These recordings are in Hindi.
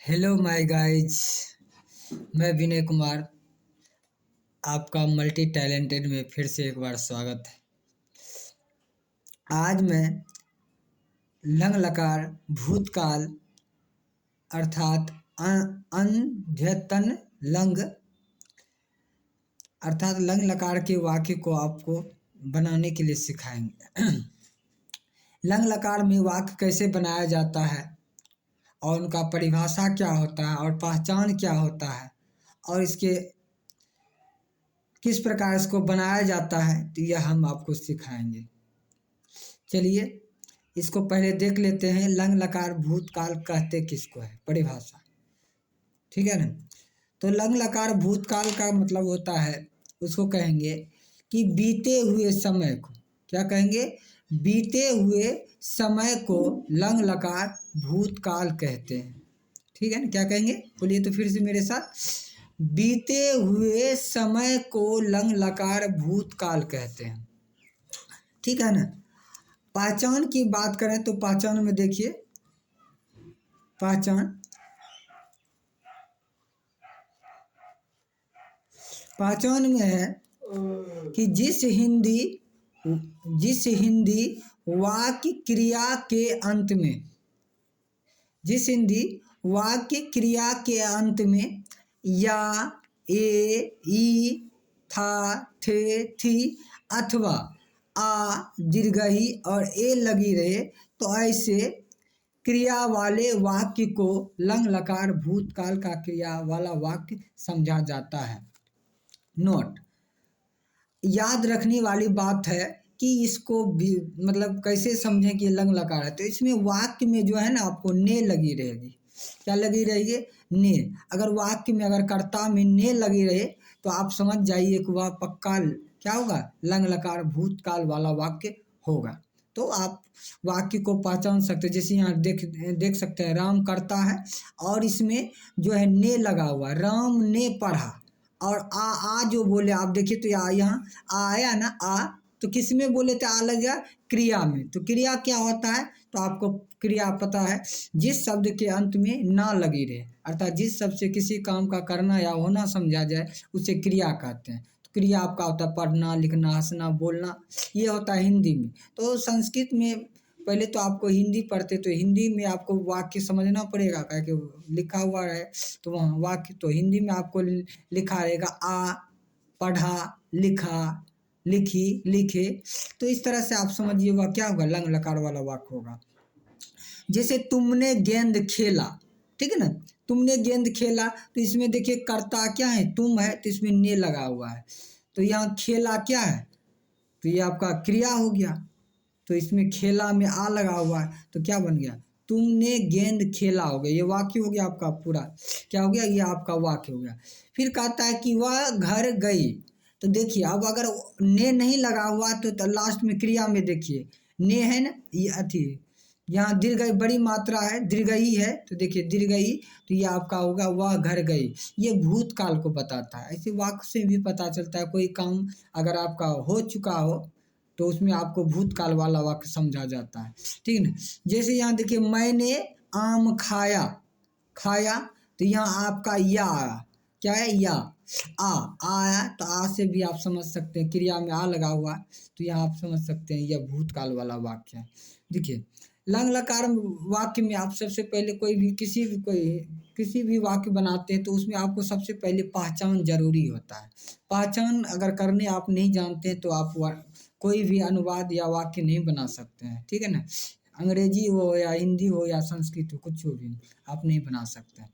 Hello my guys. मैं विनय कुमार, आपका मल्टी टैलेंटेड में फिर से एक बार स्वागत है। आज मैं लंग लकार भूतकाल अर्थात अनध्यतन लंग अर्थात लंग लकार के वाक्य को आपको बनाने के लिए सिखाएंगे। लंग लकार में वाक्य कैसे बनाया जाता है और उनका परिभाषा क्या होता है और पहचान क्या होता है और इसके किस प्रकार इसको बनाया जाता है, तो यह हम आपको सिखाएंगे। चलिए इसको पहले देख लेते हैं। लंग लकार भूतकाल कहते किसको है, परिभाषा। ठीक है ना। तो लंग लकार भूतकाल का मतलब होता है, उसको कहेंगे कि बीते हुए समय को, क्या कहेंगे, बीते हुए समय को लंग लकार भूतकाल कहते हैं। ठीक है ना। क्या कहेंगे, बोलिए तो फिर से मेरे साथ। बीते हुए समय को लंग लकार भूतकाल कहते हैं। ठीक है ना। पहचान की बात करें तो पहचान में देखिए, पहचान में है कि जिस हिंदी वाक्य क्रिया के अंत में, जिस हिंदी वाक्य क्रिया के अंत में या, ए, ई, था, थे, थी अथवा आ, दीर्घई और ए लगी रहे, तो ऐसे क्रिया वाले वाक्य को लंग लकार भूतकाल का क्रिया वाला वाक्य समझा जाता है। नोट, याद रखने वाली बात है कि इसको भी मतलब कैसे समझें कि लंग लकार है। तो इसमें वाक्य में जो है ना, आपको ने लगी रहेगी। क्या लगी रहेगी, ने। अगर वाक्य में अगर कर्ता में ने लगी रहे तो आप समझ जाइए कि वह पक्का क्या होगा, लंग लकार भूतकाल वाला वाक्य होगा। तो आप वाक्य को पहचान सकते हैं। जैसे यहाँ देख सकते हैं, राम करता है और इसमें जो है ने लगा हुआ, राम ने पढ़ा। और आ जो बोले आप देखिए, तो यहाँ आया ना, आ तो किस में बोले थे, आ लग गया क्रिया में। तो क्रिया क्या होता है, तो आपको क्रिया पता है, जिस शब्द के अंत में ना लगी रहे, अर्थात जिस शब्द से किसी काम का करना या होना समझा जाए उसे क्रिया कहते हैं। तो क्रिया आपका होता है पढ़ना, लिखना, हंसना, बोलना, ये होता है हिंदी में। तो संस्कृत में पहले तो आपको हिंदी पढ़ते तो हिंदी में आपको वाक्य समझना पड़ेगा, क्या कि लिखा हुआ है तो वहाँ वाक्य तो हिंदी में आपको लिखा रहेगा, आ, पढ़ा, लिखा, लिखी, लिखे। तो इस तरह से आप समझिए वह क्या होगा, लंग लकार वाला वाक्य होगा। जैसे तुमने गेंद खेला, ठीक है ना, तुमने गेंद खेला, तो इसमें देखिए कर्ता क्या है, तुम है, तो इसमें ने लगा हुआ है। तो यहाँ खेला क्या है, तो ये आपका क्रिया हो गया। तो इसमें खेला में आ लगा हुआ है, तो क्या बन गया, तुमने गेंद खेला हो गया। ये वाक्य हो गया आपका पूरा, क्या हो गया, ये आपका वाक्य हो गया। फिर कहता है कि वह घर गई। तो देखिए अब अगर ने नहीं लगा हुआ तो लास्ट में क्रिया में देखिए ने है ना, ये अथी यहाँ दीर्घई बड़ी मात्रा है, दीर्घई है, तो देखिए दीर्घई, तो ये आपका होगा वह घर गई। ये भूतकाल को बताता है। ऐसे वाक्य से भी पता चलता है कोई काम अगर आपका हो चुका हो तो उसमें आपको भूतकाल वाला वाक्य समझा जाता है। ठीक है ना। जैसे यहाँ देखिए मैंने आम खाया, खाया, तो यहाँ आपका या आया, क्या है, या आ आया, तो आ से भी आप समझ सकते हैं, क्रिया में आ लगा हुआ है, तो यहाँ आप समझ सकते हैं यह भूतकाल वाला वाक्य है। देखिए लंग लकार वाक्य में आप सबसे पहले कोई भी किसी भी वाक्य बनाते हैं तो उसमें आपको सबसे पहले पहचान जरूरी होता है। पहचान अगर करने आप नहीं जानते हैं तो आप कोई भी अनुवाद या वाक्य नहीं बना सकते हैं। ठीक है ना। अंग्रेजी हो या हिंदी हो या संस्कृत हो, कुछ भी आप नहीं बना सकते हैं।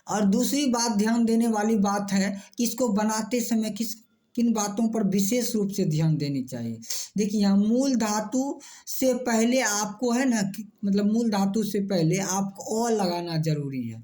और दूसरी बात ध्यान देने वाली बात है कि इसको बनाते समय किन बातों पर विशेष रूप से ध्यान देनी चाहिए। देखिए यहाँ मूल धातु से पहले आपको है ना, मतलब मूल धातु से पहले आपको अ लगाना जरूरी है।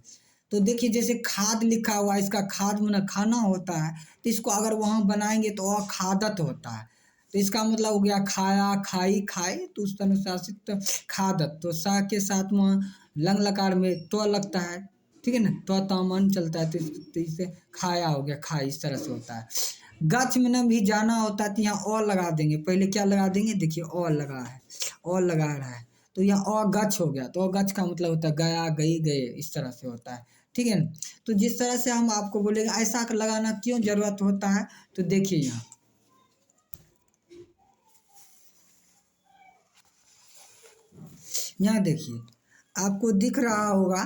तो देखिए जैसे खाद लिखा हुआ है, इसका खाद माना खाना होता है, तो इसको अगर वहाँ बनाएंगे तो खादत होता है। तो इसका मतलब हो गया खाया, खाई, खाए, तो उस अनुशासित खादत। तो सा के साथ वहाँ लंग लकार में तो लगता है, ठीक है ना, तो तामन चलता है, तो इससे खाया हो गया, खाई, इस तरह से होता है। गच्छ में न भी जाना होता है तो यहाँ और लगा देंगे, पहले क्या लगा देंगे, देखिए और लगा है, और लगा रहा है, तो यहाँ अगछ हो गया, तो अगछ का मतलब होता है गया, गई, गए, इस तरह से होता है। ठीक है ना। तो जिस तरह से हम आपको बोलेंगे ऐसा लगाना क्यों जरूरत होता है, तो देखिए यहाँ देखिए आपको दिख रहा होगा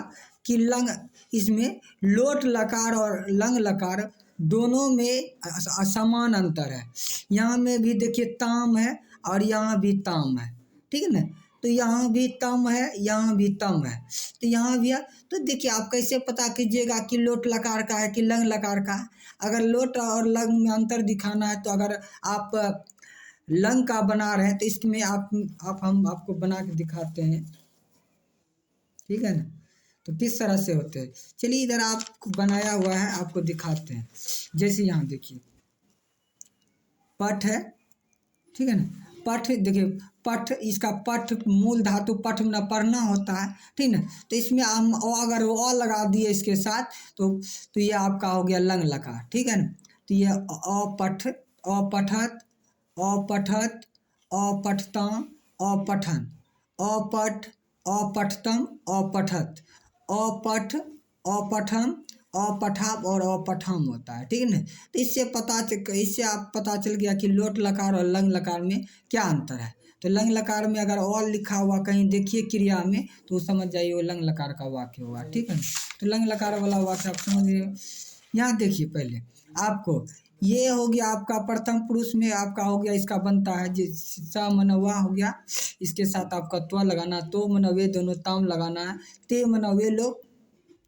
कि लंग, इसमें लोट लकार और लंग लकार दोनों में समान अंतर है। यहाँ में भी देखिए ताम है और यहाँ भी ताम है। ठीक है ना। तो यहाँ भी तम है, यहाँ भी तम है, तो यहाँ भी है। तो देखिए आप कैसे पता कीजिएगा कि लोट लकार का है कि लंग लकार का है। अगर लोट और लंग में अंतर दिखाना है, तो अगर आप लंग का बना रहे हैं तो इसमें आप हम आपको बना के दिखाते हैं। ठीक है ना। तो किस तरह से होते हैं, चलिए इधर आपको बनाया हुआ है, आपको दिखाते हैं। जैसे यहाँ देखिए पठ है। ठीक है ना। पठ देखिए, पठ, इसका पठ मूल धातु पठ में पढ़ना होता है। ठीक ना। तो इसमें हम अगर अ लगा दिए इसके साथ, तो ये आपका हो गया लंग लकार। ठीक है ना। तो ये अपठ, अपठत, अपठत, अपठतम, अपठन, अपठ, अपठतम, अपठत, अपठ, अपठम, अपठाप और अपठम होता है। ठीक है ना। तो इससे आप पता चल गया कि लोट लकार और लंग लकार में क्या अंतर है। तो लंग लकार में अगर और लिखा हुआ कहीं देखिए क्रिया में, तो समझ जाइए वो लंग लकार का वाक्य हुआ। ठीक है ना। तो लंग लकार वाला वाक्य आप समझ गए। यहाँ देखिए पहले आपको ये हो गया आपका प्रथम पुरुष में आपका हो गया, इसका बनता है स मनवा हो गया, इसके साथ आपका त्व लगाना, तो मनवे दोनों ताम लगाना है, ते मनवे लोग।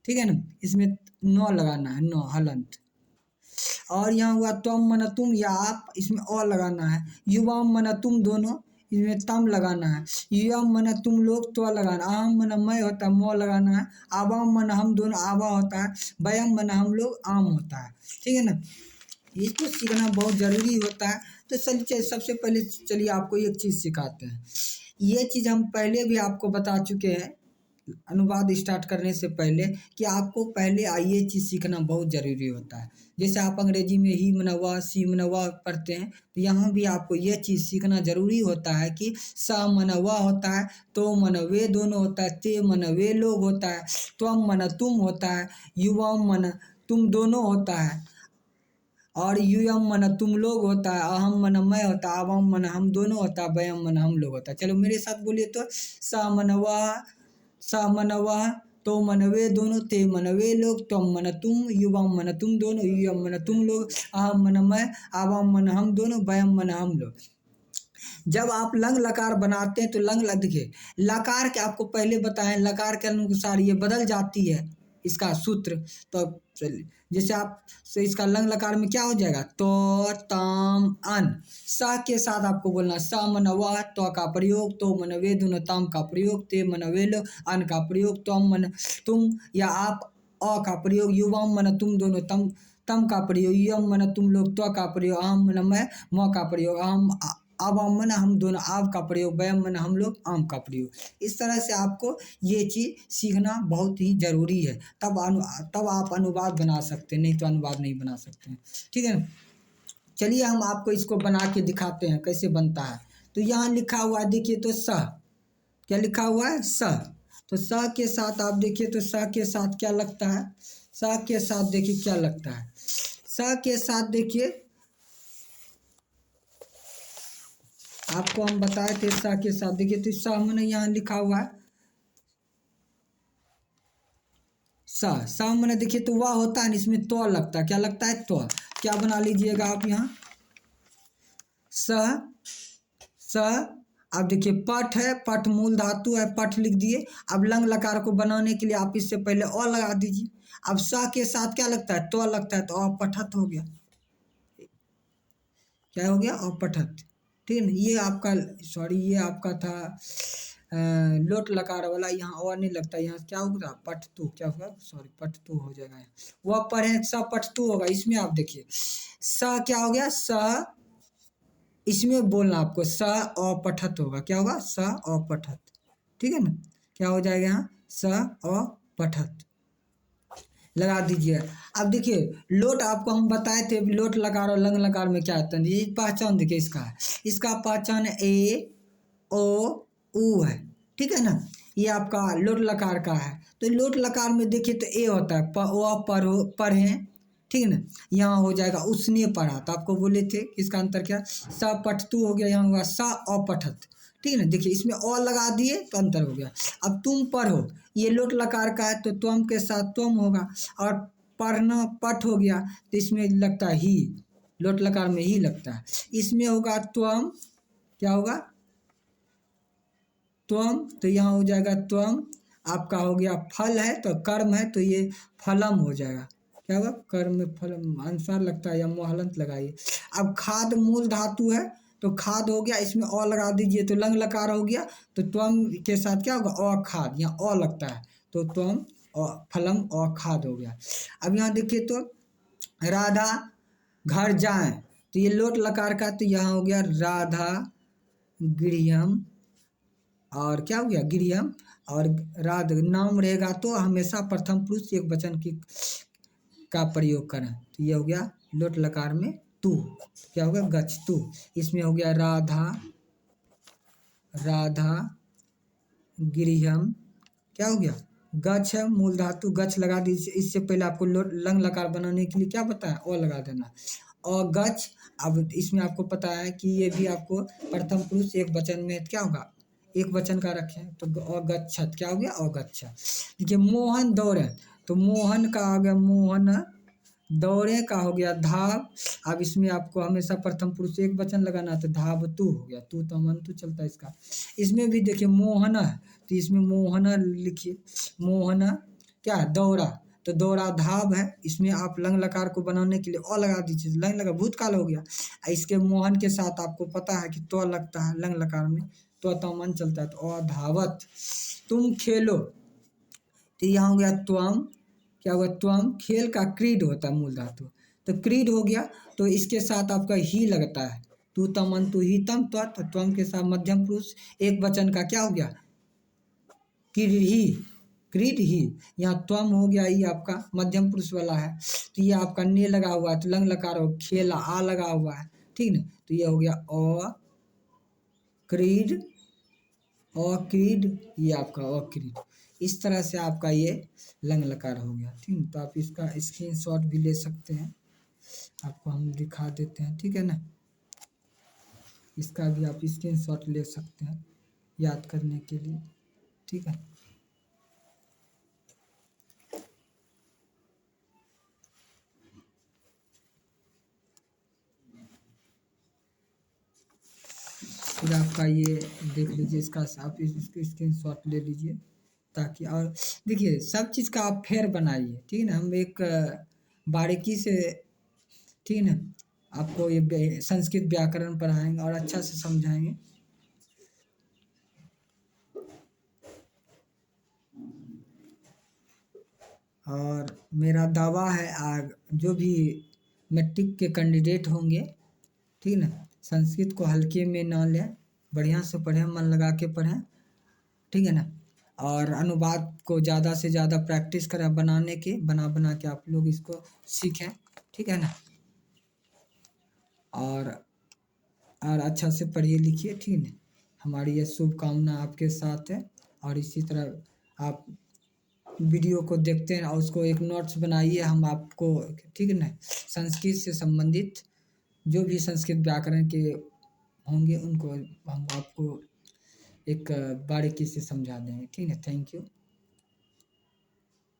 ठीक है ना। इसमें नौ लगाना है, नौ हलंत। और यहाँ हुआ त्वम मन तुम या आप, इसमें अ लगाना है। युवाम मन तुम दोनों, इसमें तम लगाना है। युवाम मन तुम लोग, त्व लगाना। आम मन मैं होता है, म लगाना है। आवाम मन हम दोनों, आवा होता है। वयम मन हम लोग, आम होता है। ठीक है ना। इसको सीखना बहुत ज़रूरी होता है। तो चलिए सबसे पहले चलिए आपको एक चीज़ सिखाते हैं। ये चीज़ हम पहले भी आपको बता चुके हैं अनुवाद स्टार्ट करने से पहले, कि आपको पहले ये चीज़ सीखना बहुत ज़रूरी होता है। जैसे आप अंग्रेजी में ही मनवा, सी मनवा पढ़ते हैं, तो यहाँ भी आपको ये चीज़ सीखना ज़रूरी होता है कि सा मनवा होता है, तो मन वे दोनों होता है, ते मन वे लोग होता है, त्वम मन तुम होता है, युवम मन तुम दोनों होता है, और युयम मन तुम लोग होता है, अहम मन मैं होता है, अवम मन हम दोनों होता है, वयम मन हम लोग होता है। चलो मेरे साथ बोलिए तो, सा मनवा, सा मनवा, तो मन वे दोनों, ते मन वे लोग, त्वम मन तुम, युवम मन तुम दोनों, युयम मन तुम लोग, अहम मन मैं, अवम मन हम दोनों, वयम मन हम लोग। जब आप लंग लकार बनाते हैं तो देखिए लकार के आपको पहले बताएं, लकार के अनुसार ये बदल जाती है इसका सूत्र। तो चलिए जैसे आप से इसका लंग लकार में क्या हो जाएगा, तो ताम अन, स के साथ आपको बोलना स मन वह, तो का प्रयोग, तो मन वे दोनों, ताम का प्रयोग, ते मन वे लो, अन का प्रयोग, तम मन तुम या आप, अ का प्रयोग, युवम मन तुम दोनों, तम तम का प्रयोग, यम मन तुम लोग, त्व का प्रयोग, अहम मन मैं, म का प्रयोग, अहम आवाम मन हम दोनों, आव का प्रयोग, वयम मन हम लोग, आम का प्रयोग। इस तरह से आपको ये चीज़ सीखना बहुत ही ज़रूरी है, तब आप अनुवाद बना सकते हैं, नहीं तो अनुवाद नहीं बना सकते हैं। ठीक है। चलिए हम आपको इसको बना के दिखाते हैं कैसे बनता है। तो यहाँ लिखा हुआ है देखिए, तो स, क्या लिखा हुआ है, स। तो स के साथ आप देखिए, तो स के साथ क्या लगता है, स के साथ देखिए क्या लगता है, स के साथ देखिए आपको हम बताए थे स के साथ देखिए, तो स मैंने यहाँ लिखा हुआ है स मैंने देखिए, तो वह होता है, इसमें तो लगता है, क्या लगता है, तो क्या बना लीजिएगा आप यहाँ स, स। अब देखिए पठ है, पठ मूल धातु है, पठ लिख दिए। अब लंग लकार को बनाने के लिए आप इससे पहले अ लगा दीजिए। अब स के साथ क्या लगता है, तो लगता है, तो अपठत हो गया, क्या हो गया, अपठत। ठीक है ना। ये आपका, सॉरी ये आपका था लोट लकार वाला, यहाँ और नहीं लगता, यहाँ क्या होगा, पठतु, क्या होगा, सॉरी पठतु हो जाएगा। वह पढ़े स पठतु होगा, इसमें आप देखिए स क्या हो गया, स, इसमें बोलना आपको स अपठत होगा, क्या होगा, स अपठत। ठीक है ना। क्या हो जाएगा यहाँ, स अपठत लगा दीजिए। अब देखिए लोट आपको हम बताए थे, लोट लकार और लंग लकार में क्या होता है, ये पहचान देखिए इसका पहचान ए ओ उ है। ठीक है ना। ये आपका लोट लकार का है। तो लोट लकार में देखिए तो ए होता है, पढ़े, ठीक है ना। यहाँ हो जाएगा उसने पढ़ा, तो आपको बोले थे इसका अंतर क्या, स पठतु हो गया, यहाँ हुआ स अपठत, ठीक है ना। देखिए इसमें अ लगा दिए तो अंतर हो गया। अब तुम पढ़ो, ये लोट लकार का है तो त्वम के साथ त्वम होगा, और पढ़ना पठ हो गया तो इसमें लगता है ही, लोट लकार में ही लगता है। इसमें होगा त्वम, क्या होगा, त्वम, तो यहाँ हो जाएगा त्वम। आपका हो गया फल है तो कर्म है तो ये फलम हो जाएगा, क्या होगा, कर्म फलम, अनुसार लगता है या मोहलंत लगाइए। अब खाद मूल धातु है तो खाद हो गया, इसमें अ लगा दीजिए तो लंग लकार हो गया, तो त्वम के साथ क्या होगा, अखाद, यहाँ अ लगता है तो त्वम फलम अखाद हो गया। अब यहाँ देखिए तो राधा घर जाए, तो ये लोट लकार का, तो यहाँ हो गया राधा गृहम, और क्या हो गया गृहम, और राध नाम रहेगा तो हमेशा प्रथम पुरुष एक वचन की का प्रयोग करें, तो ये हो गया लोट लकार में तू, क्या होगा गच्छ तू। इसमें हो गया राधा, राधा गृहम, क्या हो गया गच्छ है, मूल धातु गच्छ लगा दीजिए। इससे पहले आपको लंग लकार बनाने के लिए क्या बताया, ओ लगा देना, और गच्छ। अब इसमें आपको पता है कि ये भी आपको प्रथम पुरुष एक वचन में क्या होगा, एक वचन का रखें तो अगच्छत, क्या हो गया अगच्छत। देखिए मोहन दौड़े, तो मोहन का आ गया मोहन, दौड़े का हो गया धाव। अब इसमें आपको हमेशा प्रथम पुरुष एक वचन लगाना, तो धाव तू हो गया, तू तो मन तू चलता है इसका। इसमें भी देखिए मोहन है तो इसमें मोहन लिखिए, मोहन क्या है दौड़ा, तो दौड़ा धाव है, इसमें आप लंग लकार को बनाने के लिए अ लगा दीजिए, लंग लगा भूतकाल हो गया। इसके मोहन के साथ आपको पता है कि तो लगता है लंग लकार में, तो मन चलता है तो अधावत। तुम खेलो, तो यहाँ हो गया त्वम, क्या हुआ त्वम, खेल का क्रीड होता है मूल धातु, तो क्रीड हो गया, तो इसके साथ आपका ही लगता है, तू तमन तू ही तम त्वम के साथ मध्यम पुरुष एक वचन का क्या हो गया क्रीड, क्रीड ही। यहाँ त्वम हो गया, ये आपका मध्यम पुरुष वाला है, तो ये आपका ने लगा हुआ है तो लंग लकार हो, खेला आ लगा हुआ है, ठीक ना, तो ये हो गया अ क्रीड, अक्रीड, ये आपका अक्रीड। इस तरह से आपका ये लंग लकार हो गया, ठीक। तो आप इसका स्क्रीनशॉट भी ले सकते हैं, आपको हम दिखा देते हैं, ठीक है ना। इसका भी आप स्क्रीनशॉट ले सकते हैं याद करने के लिए, ठीक है। फिर आपका ये देख लीजिए, इसका आप इसको स्क्रीनशॉट ले लीजिए, ताकि, और देखिए सब चीज़ का आप फेर बनाइए, ठीक है ना। हम एक बारीकी से, ठीक है ना, आपको ये संस्कृत व्याकरण पढ़ाएंगे और अच्छा से समझाएंगे। और मेरा दावा है जो भी मैट्रिक के कैंडिडेट होंगे, ठीक है ना, संस्कृत को हल्के में ना लें, बढ़िया से पढ़ें, मन लगा के पढ़ें, ठीक है ना। और अनुवाद को ज़्यादा से ज़्यादा प्रैक्टिस करें, बनाने के बना बना के आप लोग इसको सीखें, ठीक है ना। और अच्छा से पढ़िए लिखिए, ठीक है ना। हमारी ये शुभकामना आपके साथ है, और इसी तरह आप वीडियो को देखते हैं और उसको एक नोट्स बनाइए, हम आपको, ठीक है ना, संस्कृत से संबंधित जो भी संस्कृत व्याकरण के होंगे उनको हम आपको एक बारीकी से समझा देंगे, ठीक है। Thank you.